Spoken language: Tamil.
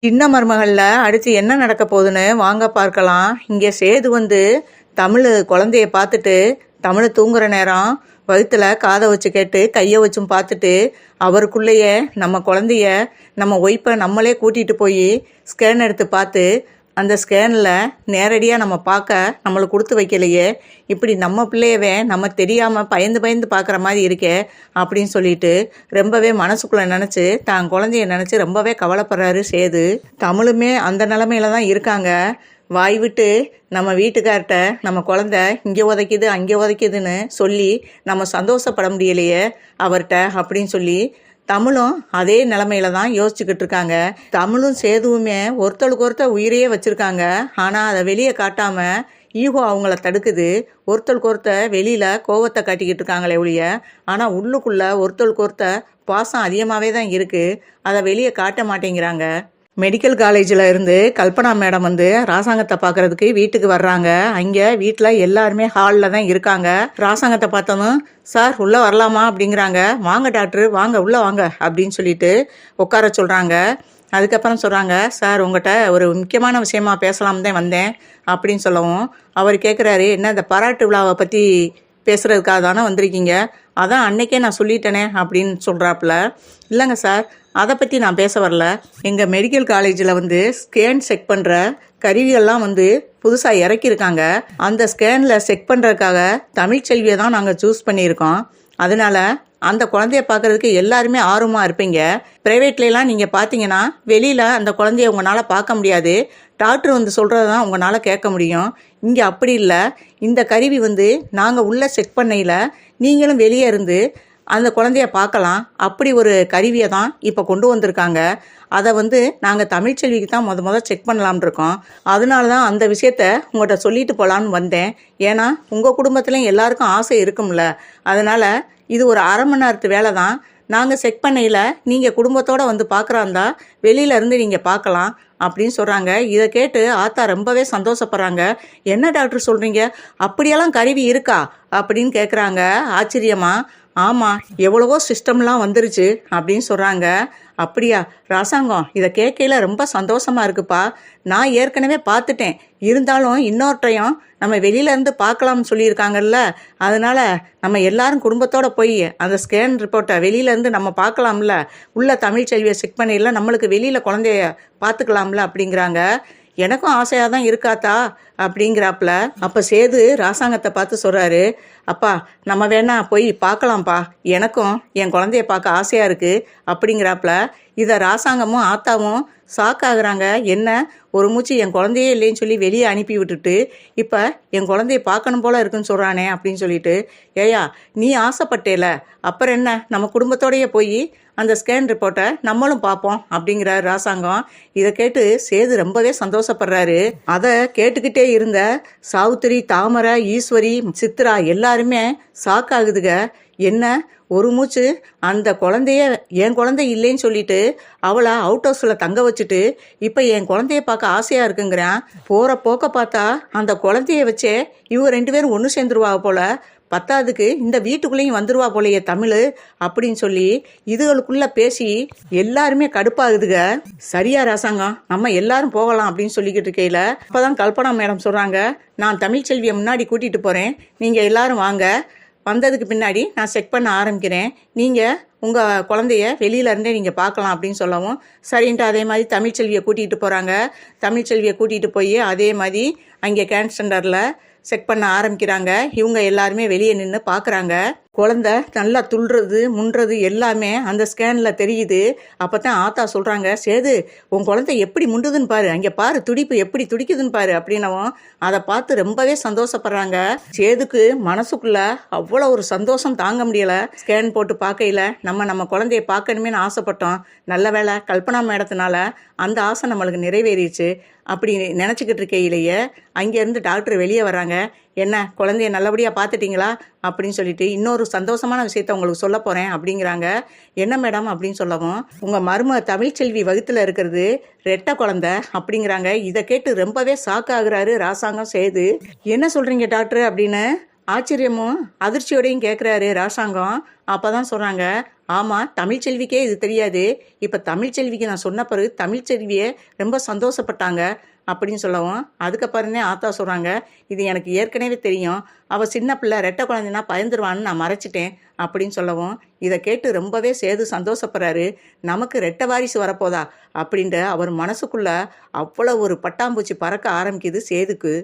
சின்ன மருமகளில் அடுத்து என்ன நடக்க போகுதுன்னு வாங்க பார்க்கலாம். இங்கே சேது தமிழ் குழந்தைய பார்த்துட்டு தமிழ் தூங்குற நேரம் வயிற்றுல காதை வச்சு கேட்டு கையை வச்சும் பார்த்துட்டு அவருக்குள்ளேயே நம்ம குழந்தைய நம்ம ஒய்ஃபை நம்மளே கூட்டிகிட்டு போய் ஸ்கேன் எடுத்து பார்த்து அந்த ஸ்கேனில் நேரடியாக நம்ம பார்க்க நம்மளுக்கு கொடுத்து வைக்கலையே, இப்படி நம்ம பிள்ளையவே நம்ம தெரியாமல் பயந்து பயந்து பார்க்குற மாதிரி இருக்கே அப்படின்னு சொல்லிட்டு ரொம்பவே மனசுக்குள்ளே நினச்சி தான் குழந்தைய நினச்சி ரொம்பவே கவலைப்படுறாரு சேது. தமிழுமே அந்த நிலமையில தான் இருக்காங்க. வாய் விட்டு நம்ம வீட்டுக்கார்ட்ட நம்ம குழந்த இங்கே உதைக்குது அங்கே உதைக்குதுன்னு சொல்லி நம்ம சந்தோஷப்பட முடியலையே அவர்கிட்ட அப்படின்னு சொல்லி தமிழும் அதே நிலமையில தான் யோசிச்சுக்கிட்டு இருக்காங்க. தமிழும் சேதுவுமே ஒருத்தருக்கு ஒருத்தர் உயிரையே வச்சுருக்காங்க. ஆனால் அதை வெளியே காட்டாமல் ஈகோ அவங்கள தடுக்குது. ஒருத்தருக்கு ஒருத்தர் வெளியில் கோவத்தை காட்டிக்கிட்டு இருக்காங்களே ஒழிய, ஆனால் உள்ளுக்குள்ளே ஒருத்தருக்கு ஒருத்தர் பாசம் அதிகமாகவே தான் இருக்குது. அதை வெளியே காட்ட மாட்டேங்கிறாங்க. மெடிக்கல் காலேஜில் இருந்து கல்பனா மேடம் ராசாங்கத்தை பார்க்குறதுக்கு வீட்டுக்கு வர்றாங்க. அங்கே வீட்டில் எல்லாருமே ஹாலில் தான் இருக்காங்க. ராசாங்கத்தை பார்த்ததும் சார் உள்ளே வரலாமா அப்படிங்கிறாங்க. வாங்க டாக்டர் வாங்க உள்ளே வாங்க அப்படின்னு சொல்லிட்டு உட்கார சொல்கிறாங்க. அதுக்கப்புறம் சொல்கிறாங்க, சார் உங்கள்கிட்ட ஒரு முக்கியமான விஷயமா பேசலாம் தான் வந்தேன் அப்படின்னு சொல்லவும் அவர் கேட்குறாரு, என்ன இந்த பாராட்டு விழாவை பற்றி பேசுகிறதுக்காக தானே வந்திருக்கீங்க, அதான் அன்னைக்கே நான் சொல்லிட்டேனே அப்படின்னு சொல்கிறாப்புல. இல்லைங்க சார், அதை பற்றி நான் பேச வரல. எங்கள் மெடிக்கல் காலேஜில் ஸ்கேன் செக் பண்ணுற கருவியெல்லாம் புதுசாக இறக்கியிருக்காங்க. அந்த ஸ்கேனில் செக் பண்ணுறதுக்காக தமிழ்ச்செல்வியை தான் நாங்கள் சூஸ் பண்ணியிருக்கோம். அதனால் அந்த குழந்தைய பார்க்குறதுக்கு எல்லாருமே ஆர்வமாக இருப்பீங்க. ப்ரைவேட்லாம் நீங்கள் பார்த்தீங்கன்னா வெளியில் அந்த குழந்தைய உங்களால் பார்க்க முடியாது. டாக்டர் சொல்கிறது தான் உங்களால் கேட்க முடியும். இங்கே அப்படி இல்லை. இந்த கருவி நாங்கள் உள்ளே செக் பண்ணையில் நீங்களும் வெளியே இருந்து அந்த குழந்தைய பார்க்கலாம். அப்படி ஒரு கருவியை தான் இப்போ கொண்டு வந்திருக்காங்க. அதை நாங்கள் தமிழ்ச்செல்விக்கு தான் முத செக் பண்ணலாம்னு இருக்கோம். அதனால தான் அந்த விஷயத்த உங்கள்கிட்ட சொல்லிட்டு போகலான்னு வந்தேன். ஏன்னா உங்கள் குடும்பத்துலேயும் எல்லாருக்கும் ஆசை இருக்கும்ல. அதனால் இது ஒரு அரை மணி நேரத்து வேலை தான். நாங்கள் செக் பண்ணையில் நீங்கள் குடும்பத்தோடு பார்க்குறாந்தா வெளியிலேருந்து நீங்கள் பார்க்கலாம் அப்படின்னு சொல்கிறாங்க. இதை கேட்டு ஆத்தா ரொம்பவே சந்தோஷப்படுறாங்க. என்ன டாக்டர் சொல்கிறீங்க, அப்படியெல்லாம் கருவி இருக்கா அப்படின்னு கேட்குறாங்க ஆச்சரியமா. ஆமாம், எவ்வளவோ சிஸ்டம்லாம் வந்துருச்சு அப்படின்னு சொல்கிறாங்க. அப்படியா ராசாங்கம், இதை கேட்கையில் ரொம்ப சந்தோஷமாக இருக்குப்பா. நான் ஏற்கனவே பார்த்துட்டேன். இருந்தாலும் இன்னொருத்தையும் நம்ம வெளியிலேருந்து பார்க்கலாம்னு சொல்லியிருக்காங்கல்ல. அதனால் நம்ம எல்லாரும் குடும்பத்தோடு போய் அந்த ஸ்கேன் ரிப்போர்ட்டை வெளியிலேருந்து நம்ம பார்க்கலாம்ல. உள்ள தமிழ்ச்செல்வியை செக் பண்ணிடல, நம்மளுக்கு வெளியில் குழந்தைய பார்த்துக்கலாம்ல அப்படிங்கிறாங்க. எனக்கும் ஆசையாக தான் இருக்காத்தா அப்படிங்கிறாப்புல. அப்போ சேது ராசாங்கத்தை பார்த்து சொல்கிறாரு, அப்பா நம்ம வேணா போய் பார்க்கலாம்ப்பா, எனக்கும் என் குழந்தைய பார்க்க ஆசையாக இருக்குது அப்படிங்கிறாப்புல. இதை ராசாங்கமும் ஆத்தாவும் ஷாக்காகிறாங்க. என்ன ஒரு மூச்சு என் குழந்தையே இல்லைன்னு சொல்லி வெளியே அனுப்பி விட்டுட்டு இப்போ என் குழந்தைய பார்க்கணும் போல இருக்குன்னு சொல்கிறானே அப்படின்னு சொல்லிட்டு, ஏயா நீ ஆசைப்பட்டேல, அப்புறம் என்ன, நம்ம குடும்பத்தோடையே போய் அந்த ஸ்கேன் ரிப்போர்ட்டை நம்மளும் பார்ப்போம் அப்படிங்கிறார் ராசாங்கம். இதை கேட்டு சேது ரொம்பவே சந்தோஷப்படுறாரு. அதை கேட்டுக்கிட்டே இருந்த சாவுத்திரி, தாமரை, ஈஸ்வரி, சித்ரா எல்லாருமே ஷாக் ஆகுதுங்க. என்ன ஒரு மூச்சு அந்த குழந்தைய என் குழந்தை இல்லைன்னு சொல்லிட்டு அவளை அவுட் ஹவுஸில் தங்க வச்சுட்டு இப்போ என் குழந்தைய பார்க்க ஆசையாக இருக்குங்கிறான். போகிற போக்க பார்த்தா அந்த குழந்தைய வச்சே இவங்க 2 பேரும் ஒன்று சேர்ந்துருவா போல, பத்தாவதுக்கு இந்த வீட்டுக்குள்ளேயும் வந்துருவா போலையே தமிழ் அப்படின்னு சொல்லி இதுகளுக்குள்ள பேசி எல்லாருமே கடுப்பாகுதுங்க. சரியா ராசாங்கம், நம்ம எல்லாரும் போகலாம் அப்படின்னு சொல்லிக்கிட்டு இருக்கையில அப்போதான் கல்பனா மேடம் சொல்கிறாங்க, நான் தமிழ்ச்செல்வியை முன்னாடி கூட்டிகிட்டு போகிறேன், நீங்கள் எல்லாரும் வாங்க. வந்ததுக்கு பின்னாடி நான் செக் பண்ண ஆரம்பிக்கிறேன். நீங்கள் உங்கள் குழந்தைய வெளியிலேருந்தே நீங்கள் பார்க்கலாம் அப்படின்னு சொல்லவும் சரின்ட்டு அதே மாதிரி தமிழ்ச்செல்வியை கூட்டிகிட்டு போகிறாங்க. தமிழ்ச்செல்வியை கூட்டிகிட்டு போய் அதே மாதிரி அங்கே கேன் சென்டரில் செக் பண்ண ஆரம்பிக்கிறாங்க. இவங்க எல்லாருமே வெளியே நின்று பார்க்குறாங்க. குழந்தை நல்லா துள்ளுறது முன்றது எல்லாமே அந்த ஸ்கேனில் தெரியுது. அப்போ தான் ஆத்தா சொல்கிறாங்க, சேது உன் குழந்தை எப்படி முண்டுதுன்னு பாரு, அங்கே பாரு துடிப்பு எப்படி துடிக்குதுன்னு பாரு அப்படின்னவும் அதை பார்த்து ரொம்பவே சந்தோஷப்படுறாங்க. சேதுக்கு மனசுக்குள்ளே அவ்வளோ ஒரு சந்தோஷம் தாங்க முடியலை. ஸ்கேன் போட்டு பார்க்கையில் நம்ம குழந்தைய பார்க்கணுமேனு ஆசைப்பட்டோம். நல்ல வேளை கல்பனா மேடத்தினால அந்த ஆசை நம்மளுக்கு நிறைவேறிடுச்சு அப்படி நினச்சிக்கிட்டு இருக்கையிலேயே அங்கேருந்து டாக்டர் வெளியே வராங்க. என்ன குழந்தைய நல்லபடியாக பார்த்துட்டிங்களா அப்படின்னு சொல்லிட்டு இன்னொரு சந்தோஷமான விஷயத்த உங்களுக்கு சொல்ல போகிறேன் அப்படிங்கிறாங்க. என்ன மேடம் அப்படின்னு சொல்லவும் உங்கள் மருமக தமிழ்ச்செல்வி வகுத்தில் இருக்கிறது ரெட்டை குழந்தை அப்படிங்கிறாங்க. இதை கேட்டு ரொம்பவே ஷாக் ஆகுறாரு ராசாங்கம் சேது. என்ன சொல்கிறீங்க டாக்டர் அப்படின்னு ஆச்சரியமும் அதிர்ச்சியோடையும் கேட்குறாரு ராசாங்கம். அப்போ தான் சொல்கிறாங்க, ஆமாம் தமிழ்ச்செல்விக்கே இது தெரியாது. இப்போ தமிழ்ச்செல்விக்கு நான் சொன்ன பிறகு தமிழ்ச்செல்வியே ரொம்ப சந்தோஷப்பட்டாங்க அப்படின்னு சொல்லவும், அதுக்கப்புறமே ஆத்தா சொல்கிறாங்க, இது எனக்கு ஏற்கனவே தெரியும். அவள் சின்ன பிள்ளை ரெட்டை குழந்தைன்னா பயந்துருவான்னு நான் மறைச்சிட்டேன் அப்படின்னு சொல்லவும், இதை கேட்டு ரொம்பவே சேது சந்தோஷப்படுறாரு. நமக்கு ரெட்டை வாரிசு வரப்போதா அப்படின்ட்டு அவர் மனசுக்குள்ள அவ்வளோ ஒரு பட்டாம்பூச்சி பறக்க ஆரம்பிக்குது சேதுக்கு.